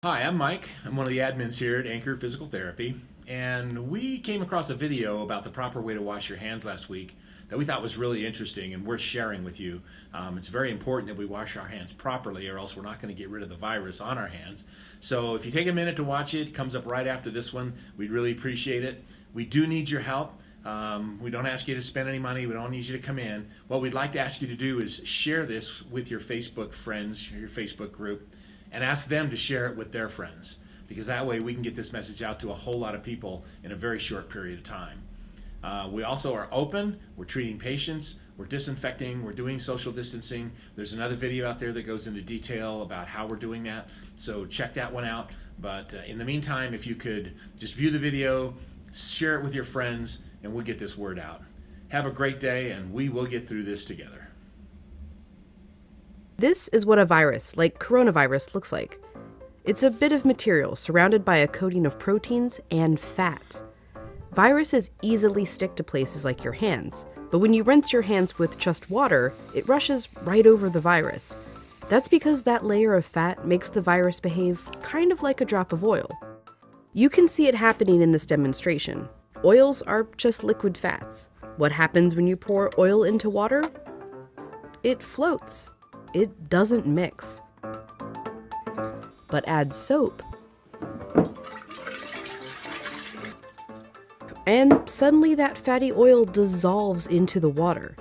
Hi, I'm Mike. I'm one of the admins here at Anchor Physical Therapy, and we came across a video about the proper way to wash your hands last week that we thought was really interesting and worth sharing with you. It's very important that we wash our hands properly, or else we're not going to get rid of the virus on our hands. So if you take a minute to watch it, it comes up right after this one. We'd really appreciate it. We do need your help. We don't ask you to spend any money. We don't need you to come in. What we'd like to ask you to do is share this with your Facebook friends, your Facebook group, and ask them to share it with their friends, because that way we can get this message out to a whole lot of people in a very short period of time. We also are open. We're treating patients. We're disinfecting. We're doing social distancing. There's another video out there that goes into detail about how we're doing that, so check that one out. But in the meantime, if you could just view the video, share it with your friends, and we'll get this word out. Have a great day, and we will get through this together. This is what a virus, like coronavirus, looks like. It's a bit of material surrounded by a coating of proteins and fat. Viruses easily stick to places like your hands, but when you rinse your hands with just water, it rushes right over the virus. That's because that layer of fat makes the virus behave kind of like a drop of oil. You can see it happening in this demonstration. Oils are just liquid fats. What happens when you pour oil into water? It floats. It doesn't mix. But add soap, and suddenly that fatty oil dissolves into the water.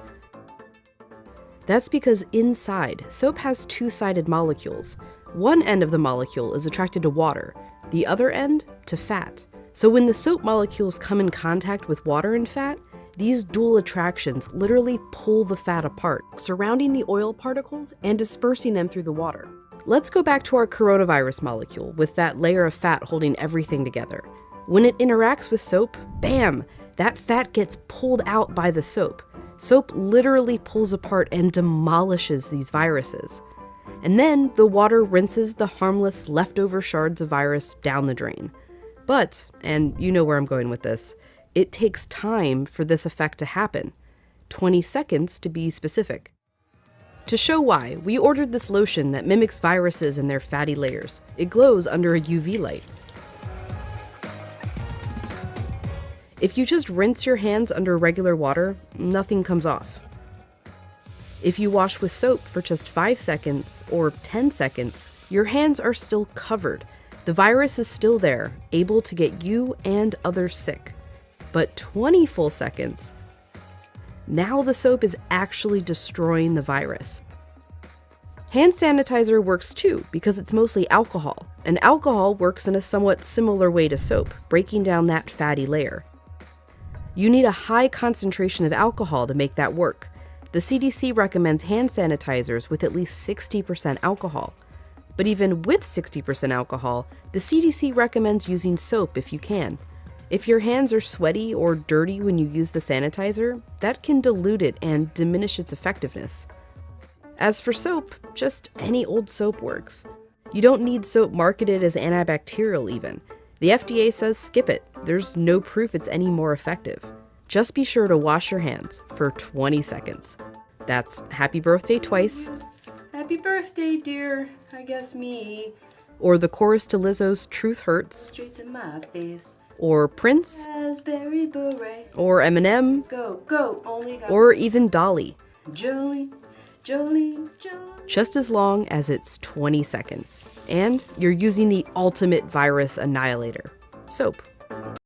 That's because inside, soap has two-sided molecules. One end of the molecule is attracted to water, the other end to fat. So when the soap molecules come in contact with water and fat, these dual attractions literally pull the fat apart, surrounding the oil particles and dispersing them through the water. Let's go back to our coronavirus molecule with that layer of fat holding everything together. When it interacts with soap, bam, that fat gets pulled out by the soap. Soap literally pulls apart and demolishes these viruses. And then the water rinses the harmless leftover shards of virus down the drain. But, and you know where I'm going with this, it takes time for this effect to happen, 20 seconds to be specific. To show why, we ordered this lotion that mimics viruses and their fatty layers. It glows under a UV light. If you just rinse your hands under regular water, nothing comes off. If you wash with soap for just 5 seconds or 10 seconds, your hands are still covered. The virus is still there, able to get you and others sick. But 20 full seconds, now the soap is actually destroying the virus. Hand sanitizer works too because it's mostly alcohol, and alcohol works in a somewhat similar way to soap, breaking down that fatty layer. You need a high concentration of alcohol to make that work. The CDC recommends hand sanitizers with at least 60% alcohol. But even with 60% alcohol, the CDC recommends using soap if you can. If your hands are sweaty or dirty when you use the sanitizer, that can dilute it and diminish its effectiveness. As for soap, just any old soap works. You don't need soap marketed as antibacterial even. The FDA says skip it. There's no proof it's any more effective. Just be sure to wash your hands for 20 seconds. That's happy birthday twice. Happy birthday, dear. I guess me. Or the chorus to Lizzo's Truth Hurts. Straight to my face. Or Prince. Raspberry beret. Or Eminem. Go, go, only got Or even Dolly. Jolene, Jolene, Jolene. Just as long as it's 20 seconds. And you're using the ultimate virus annihilator, soap.